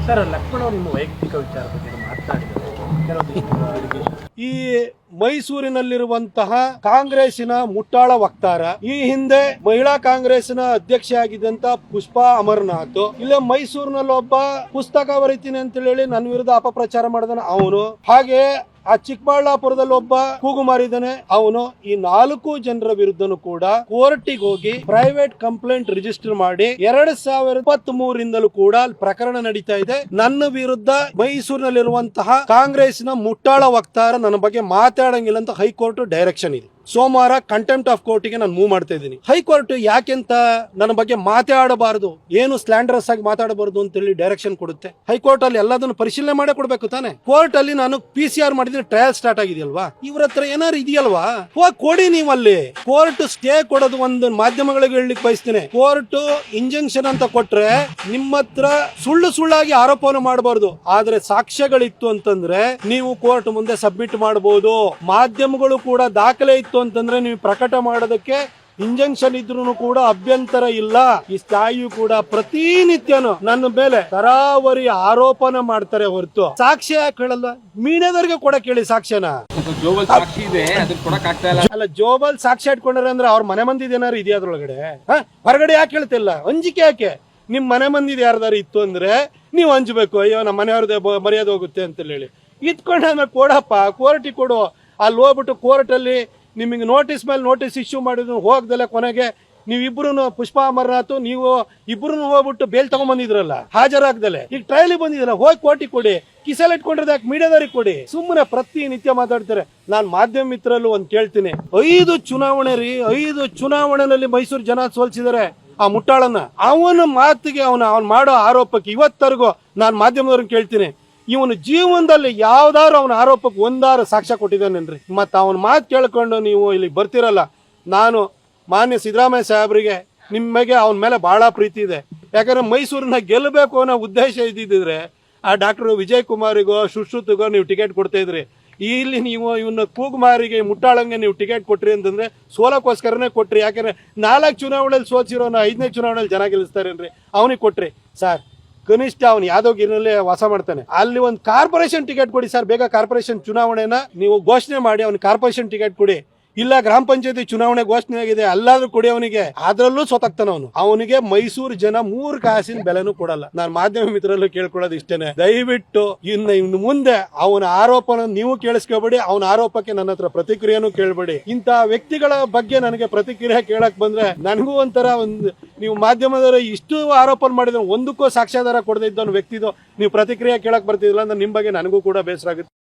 Sir Lakshmana ನಿಮ್ಮ ವೈಯಕ್ತಿಕ ವಿಚಾರ ಬಗ್ಗೆ ಮಾತನಾಡಿದರು. ಈ ಮೈಸೂರಿನಲ್ಲಿರುವಂತಹ ಕಾಂಗ್ರೆಸ್ಸಿನ ಮುಟ್ಟಾಳ ವಕ್ತಾರ, ಈ ಹಿಂದೆ ಮಹಿಳಾ ಕಾಂಗ್ರೆಸ್ನ ಅಧ್ಯಕ್ಷ ಆಗಿದ್ದಂತ ಪುಷ್ಪಾ ಅಮರನಾಥ್, ಇಲ್ಲೇ ಮೈಸೂರಿನಲ್ಲಿ ಒಬ್ಬ ಪುಸ್ತಕ ಬರೀತೀನಿ ಅಂತ ಹೇಳಿ ನನ್ನ ವಿರುದ್ಧ ಅಪಪ್ರಚಾರ ಮಾಡಿದಾನೆ ಅವನು, ಹಾಗೆ ಆ ಚಿಕ್ಕಬಳ್ಳಾಪುರದಲ್ಲಿ ಒಬ್ಬ ಕೂಗುಮಾರಿದ್ದಾನೆ ಅವನು. ಈ 4 ಜನರ ವಿರುದ್ಧನೂ ಕೂಡ ಕೋರ್ಟಿಗೆ ಹೋಗಿ ಪ್ರೈವೇಟ್ ಕಂಪ್ಲೇಂಟ್ ರಿಜಿಸ್ಟರ್ ಮಾಡಿ 2023 ಕೂಡ ಪ್ರಕರಣ ನಡೀತಾ ಇದೆ. ನನ್ನ ವಿರುದ್ಧ ಮೈಸೂರಿನಲ್ಲಿರುವಂತಹ ಕಾಂಗ್ರೆಸ್ನ ಮುಟ್ಟಾಳ ವಕ್ತಾರ ನನ್ನ ಬಗ್ಗೆ ಮಾತಾಡಂಗಿಲ್ಲ ಅಂತ ಹೈಕೋರ್ಟ್ ಡೈರೆಕ್ಷನ್ ಇದೆ. ಸೋಮವಾರ ಕಂಟೆಂಪ್ಟ್ ಆಫ್ ಕೋರ್ಟಿಗೆ ನಾನು ಮೂವ್ ಮಾಡ್ತಾ ಇದ್ದೀನಿ. ಹೈಕೋರ್ಟ್ ಯಾಕೆಂತ ನನ್ನ ಬಗ್ಗೆ ಮಾತಾಡಬಾರದು, ಏನು ಸ್ಲ್ಯಾಂಡರಸ್ ಆಗಿ ಮಾತಾಡಬಾರದು ಅಂತ ಹೇಳಿ ಡೈರೆಕ್ಷನ್ ಕೊಡುತ್ತೆ. ಹೈಕೋರ್ಟ್ ಅಲ್ಲಿ ಎಲ್ಲದನ್ನು ಪರಿಶೀಲನೆ ಮಾಡೇ ಕೊಡ್ಬೇಕು ತಾನೆ. ಕೋರ್ಟ್ ಅಲ್ಲಿ ನಾನು PCR ಮಾಡಿದ್ರೆ ಟ್ರಯಲ್ ಸ್ಟಾರ್ಟ್ ಆಗಿದೆಯಲ್ವಾ, ಇವ್ರ ಹತ್ರ ಏನಾರು ಇದೆಯಲ್ವಾ, ಹೋಗಿ ಕೊಡಿ ನೀವು ಅಲ್ಲಿ. ಕೋರ್ಟ್ ಸ್ಟೇ ಕೊಡೋದು ಒಂದು ಮಾಧ್ಯಮಗಳಿಗೆ ಹೇಳಲಿಕ್ಕೆ ಬಯಸ್ತೀನಿ. ಕೋರ್ಟ್ ಇಂಜಂಕ್ಷನ್ ಅಂತ ಕೊಟ್ರೆ ನಿಮ್ಮ ಹತ್ರ ಸುಳ್ಳಾಗಿ ಆರೋಪವನ್ನು ಮಾಡಬಾರದು, ಆದ್ರೆ ಸಾಕ್ಷ್ಯಗಳಿತ್ತು ಅಂತಂದ್ರೆ ನೀವು ಕೋರ್ಟ್ ಮುಂದೆ ಸಬ್ಮಿಟ್ ಮಾಡಬಹುದು. ಮಾಧ್ಯಮಗಳು ಕೂಡ ದಾಖಲೆ ಇತ್ತು ಅಂತಂದ್ರೆ ನೀವು ಪ್ರಕಟ ಮಾಡೋದಕ್ಕೆ ಇಂಜಂಕ್ಷನ್ ಇದ್ರೂ ಕೂಡ ಅಭ್ಯಂತರ ಇಲ್ಲ. ಈ ಸ್ಥಾಯಿಯು ಕೂಡ ಪ್ರತಿನಿತ್ಯನು ನನ್ನ ಮೇಲೆ ತರಾವರಿ ಆರೋಪನ ಮಾಡ್ತಾರೆ ಹೊರತು ಸಾಕ್ಷ್ಯ ಯಾಕೆ ಹೇಳಲ್ಲ? ಮೀಡಿಯಾದವ್ರಿಗೆ ಕೊಡಕ್ ಹೇಳಿ ಸಾಕ್ಷ್ಯನ. ಅಲ್ಲ, ಜೋಬಲ್ ಸಾಕ್ಷ್ಯ ಇಟ್ಕೊಂಡ್ರೆ ಅಂದ್ರೆ ಅವ್ರ ಮನೆ ಮಂದಿದ್ ಏನಾರು ಇದೆಯಾ ಅದ್ರೊಳಗಡೆ? ಹೊರಗಡೆ ಯಾಕೆ ಹೇಳ್ತಿಲ್ಲ? ಅಂಜಿಕೆ ಯಾಕೆ? ನಿಮ್ ಮನೆ ಮಂದಿದ್ ಯಾರ್ದಾರು ಇತ್ತು ಅಂದ್ರೆ ನೀವು ಹಂಚ್ಬೇಕು. ಅಯ್ಯೋ ನಮ್ಮ ಮನೆಯವ್ರದ್ದು ಮರ್ಯಾದೆ ಹೋಗುತ್ತೆ ಅಂತ ಹೇಳಿ ಇಟ್ಕೊಂಡ್ರೆ ಕೊಡಪ್ಪ, ಕೋರ್ಟಿಗೆ ಕೊಡು. ಅಲ್ಲಿ ಹೋಗ್ಬಿಟ್ಟು ಕೋರ್ಟ್ ಅಲ್ಲಿ ನಿಮಗೆ ನೋಟಿಸ್ ಮೇಲೆ ನೋಟಿಸ್ ಇಶ್ಯೂ ಮಾಡಿದ್ರು ಹೋಗ್ದಲೆ ಕೊನೆಗೆ ನೀವಿಬ್ರು ಪುಷ್ಪಾ ಅಮರನಾಥ್ ನೀವು ಇಬ್ರು ಹೋಗ್ಬಿಟ್ಟು ಬೇಲ್ ತಗೊಂಡ್ಬಂದಿದ್ರಲ್ಲ ಹಾಜರಾಗ್ದಲೆ, ಈಗ ಟ್ರಯಲ್ ಬಂದಿದ್ರಲ್ಲ, ಹೋಗಿ ಕೋರ್ಟಿಗೆ ಕೊಡಿ. ಕಿಸಲ್ ಇಟ್ಕೊಂಡಿರೋದು ಯಾಕೆ ಮೀಡಿಯಾದವ್ರಿಗೆ ಕೊಡಿ? ಸುಮ್ಮನೆ ಪ್ರತಿನಿತ್ಯ ಮಾತಾಡ್ತಾರೆ. ನಾನ್ ಮಾಧ್ಯಮ ಮಿತ್ರಲ್ಲೂ ಒಂದ್ ಕೇಳ್ತೀನಿ, 5 ಚುನಾವಣೆ ರೀ, 5 ಚುನಾವಣೆಯಲ್ಲಿ ಮೈಸೂರು ಜನ ಸೋಲ್ಸಿದ್ದಾರೆ ಆ ಮುಟ್ಟಾಳನ್ನ. ಅವನ ಮಾತಿಗೆ ಅವನು ಮಾಡೋ ಆರೋಪಕ್ಕೆ ಇವತ್ತರೆಗೂ ನಾನ್ ಮಾಧ್ಯಮದವ್ರನ್ನ ಕೇಳ್ತೀನಿ, ಇವನು ಜೀವನದಲ್ಲಿ ಯಾವ್ದಾದ್ರು ಅವನ ಆರೋಪಕ್ಕೆ ಒಂದಾರು ಸಾಕ್ಷ್ಯ ಕೊಟ್ಟಿದ್ದಾನೇನ್ರಿ? ಮತ್ತ ಅವನ ಮಾತು ಕೇಳ್ಕೊಂಡು ನೀವು ಇಲ್ಲಿ ಬರ್ತಿರಲ್ಲ. ನಾನು ಮಾನ್ಯ ಸಿದ್ದರಾಮಯ್ಯ ಸಾಹೇಬ್ರಿಗೆ ನಿಮಗೆ ಅವನ ಮೇಲೆ ಬಹಳ ಪ್ರೀತಿ ಇದೆ. ಯಾಕಂದ್ರೆ ಮೈಸೂರನ್ನ ಗೆಲ್ಲಬೇಕು ಅನ್ನೋ ಉದ್ದೇಶ ಇದ್ದಿದ್ರೆ ಆ ಡಾಕ್ಟರ್ ವಿಜಯ್ ಕುಮಾರಿಗೋ ಸುಶ್ರುತಿಗೋ ನೀವು ಟಿಕೆಟ್ ಕೊಡ್ತಾ ಇದ್ರಿ. ಇಲ್ಲಿ ನೀವು ಇವನ್ನ ಕೂಗುಮಾರಿಗೆ ಮುಟ್ಟಾಳಂಗೆ ನೀವು ಟಿಕೆಟ್ ಕೊಟ್ರಿ ಅಂತಂದ್ರೆ ಸೋಲಕ್ಕೋಸ್ಕರನೇ ಕೊಟ್ರಿ. ಯಾಕಂದ್ರೆ 4 ಚುನಾವಣೆಯಲ್ಲಿ ಸೋಲ್ಸಿರೋನ 5ನೇ ಚುನಾವಣೆಯಲ್ಲಿ ಜನ ಗೆಲ್ಲಿಸ್ತಾರೇನ್ರಿ? ಅವನಿಗೆ ಕೊಟ್ರಿ ಸರ್. ಕನಿಷ್ಠ ಅವನು ಯಾದವಗಿರಿನಲ್ಲೇ ವಾಸ ಮಾಡ್ತಾನೆ, ಅಲ್ಲಿ ಒಂದು ಕಾರ್ಪೊರೇಷನ್ ಟಿಕೆಟ್ ಕೊಡಿ ಸರ್. ಬೇಗ ಕಾರ್ಪೊರೇಷನ್ ಚುನಾವಣೆನ ನೀವು ಘೋಷಣೆ ಮಾಡಿ ಅವನಿಗೆ ಕಾರ್ಪೊರೇಷನ್ ಟಿಕೆಟ್ ಕೊಡಿ. ಇಲ್ಲ ಗ್ರಾಮ ಪಂಚಾಯತಿ ಚುನಾವಣೆ ಘೋಷಣೆ ಆಗಿದೆ ಅಲ್ಲಾದ್ರೂ ಕೊಡಿ ಅವನಿಗೆ. ಅದ್ರಲ್ಲೂ ಸೋತಾಗ್ತಾನ ಅವನು. ಅವನಿಗೆ ಮೈಸೂರು ಜನ 3 ಕಾಸಿನ ಬೆಲೆನೂ ಕೊಡಲ್ಲ. ನಾನು ಮಾಧ್ಯಮ ಮಿತ್ರರಲ್ಲೂ ಕೇಳ್ಕೊಳ್ಳೋದು ಇಷ್ಟೇನೆ, ದಯವಿಟ್ಟು ಇನ್ನು ಮುಂದೆ ಅವನ ಆರೋಪನ ನೀವು ಕೇಳಿಸ್ಕೋಬೇಡಿ, ಅವನ ಆರೋಪಕ್ಕೆ ನನ್ನ ಹತ್ರ ಪ್ರತಿಕ್ರಿಯೆನೂ ಕೇಳಬೇಡಿ. ಇಂತ ವ್ಯಕ್ತಿಗಳ ಬಗ್ಗೆ ನನಗೆ ಪ್ರತಿಕ್ರಿಯೆ ಕೇಳಕ್ ಬಂದ್ರೆ ನನಗೂ ಒಂಥರ ನೀವು ಮಾಧ್ಯಮದವರು ಇಷ್ಟು ಆರೋಪ ಮಾಡಿದ್ರೆ ಒಂದಕ್ಕೂ ಸಾಕ್ಷ್ಯಾಧಾರ ಕೊಡದೇ ಇದ್ದವನು ವ್ಯಕ್ತಿದು ನೀವು ಪ್ರತಿಕ್ರಿಯೆ ಕೇಳಕ್ ಬರ್ತಿದಿಲ್ಲ ಅಂದ್ರೆ ನಿಮ್ ಬಗ್ಗೆ ನನಗೂ ಕೂಡ ಬೇಸರ ಆಗುತ್ತೆ.